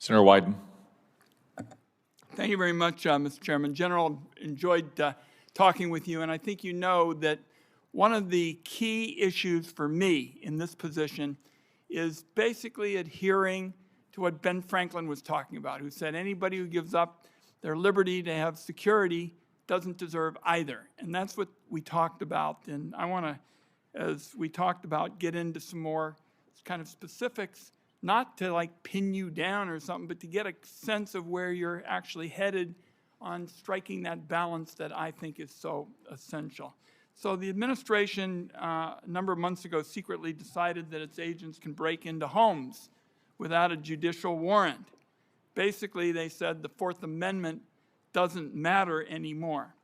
Senator Wyden. Thank you very much, Mr. Chairman. General, enjoyed talking with you, and I think you know that one of the key issues for me in this position is basically adhering to what Ben Franklin was talking about, who said anybody who gives up their liberty to have security doesn't deserve either. And that's what we talked about. And I want to, as we talked about, get into some more kind of specifics, not to like pin you down or something, but to get a sense of where you're actually headed on striking that balance that I think is so essential. So the administration, a number of months ago, secretly decided that its agents can break into homes without a judicial warrant. Basically, they said the Fourth Amendment doesn't matter anymore.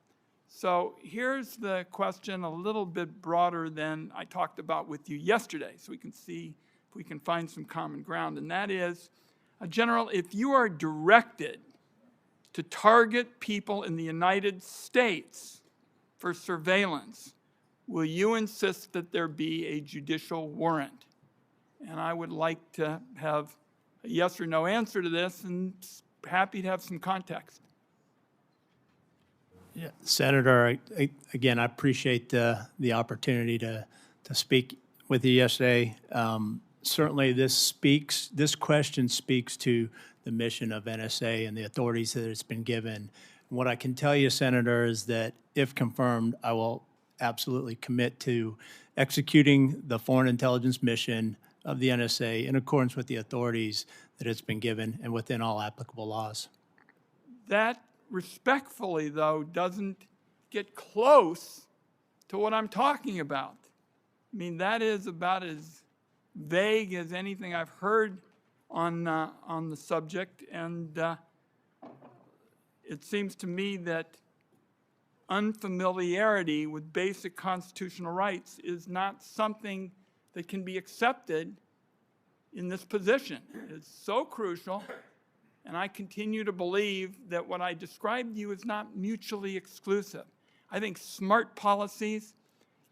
So here's the question, a little bit broader than I talked about with you yesterday, so we can see if we can find some common ground. And that is, General, if you are directed to target people in the United States for surveillance, will you insist that there be a judicial warrant? And I would like to have a yes or no answer to this, and happy to have some context. Yeah, Senator, again, I appreciate the opportunity to speak with you yesterday. Certainly, this question speaks to the mission of NSA and the authorities that it's been given. What I can tell you, Senator, is that if confirmed, I will absolutely commit to executing the foreign intelligence mission of the NSA in accordance with the authorities that it's been given and within all applicable laws. That, respectfully, though, doesn't get close to what I'm talking about. I mean, that is about as vague as anything I've heard on the subject, and it seems to me that unfamiliarity with basic constitutional rights is not something that can be accepted in this position. It's so crucial, and I continue to believe that what I described to you is not mutually exclusive. I think smart policies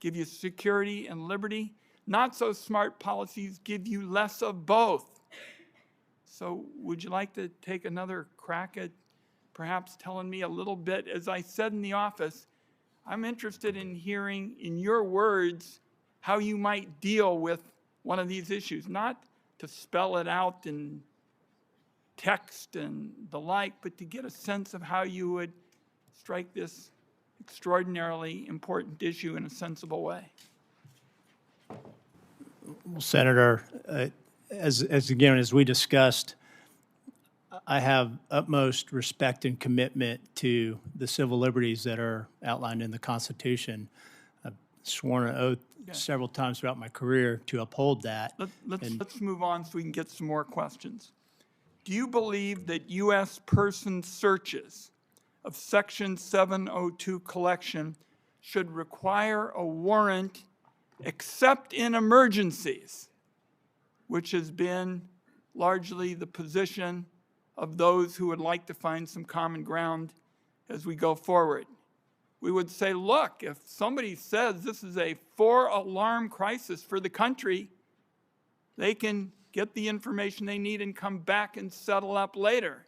give you security and liberty. Not so smart policies give you less of both. So would you like to take another crack at perhaps telling me a little bit? As I said in the office, I'm interested in hearing in your words how you might deal with one of these issues, not to spell it out in text and the like, but to get a sense of how you would strike this extraordinarily important issue in a sensible way. Well, Senator, as we discussed, I have utmost respect and commitment to the civil liberties that are outlined in the Constitution. I've sworn an oath several times throughout my career to uphold that. Let's move on so we can get some more questions. Do you believe that U.S. person searches of Section 702 collection should require a warrant except in emergencies, which has been largely the position of those who would like to find some common ground as we go forward? We would say, look, if somebody says this is a four-alarm crisis for the country, they can get the information they need and come back and settle up later,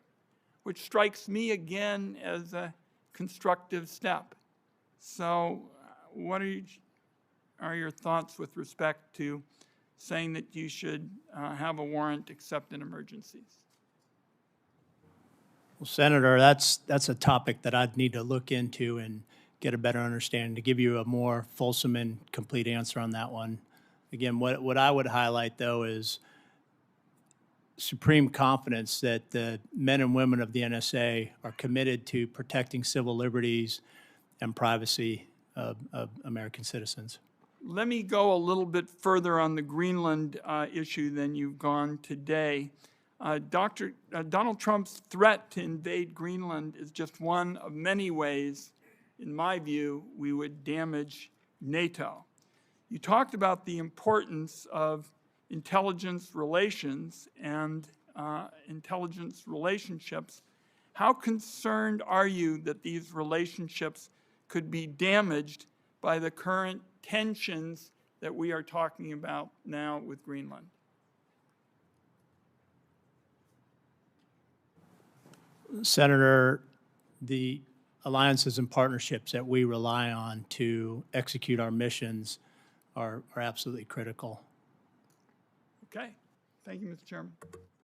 which strikes me again as a constructive step. So what are your thoughts with respect to saying that you should have a warrant except in emergencies? Well, Senator, that's a topic that I'd need to look into and get a better understanding to give you a more fulsome and complete answer on that one. Again, what I would highlight, though, is supreme confidence that the men and women of the NSA are committed to protecting civil liberties and privacy of American citizens. Let me go a little bit further on the Greenland issue than you've gone today. Donald Trump's threat to invade Greenland is just one of many ways, in my view, we would damage NATO. You talked about the importance of intelligence relations and intelligence relationships. How concerned are you that these relationships could be damaged by the current tensions that we are talking about now with Greenland? Senator, the alliances and partnerships that we rely on to execute our missions are absolutely critical. Okay. Thank you, Mr. Chairman.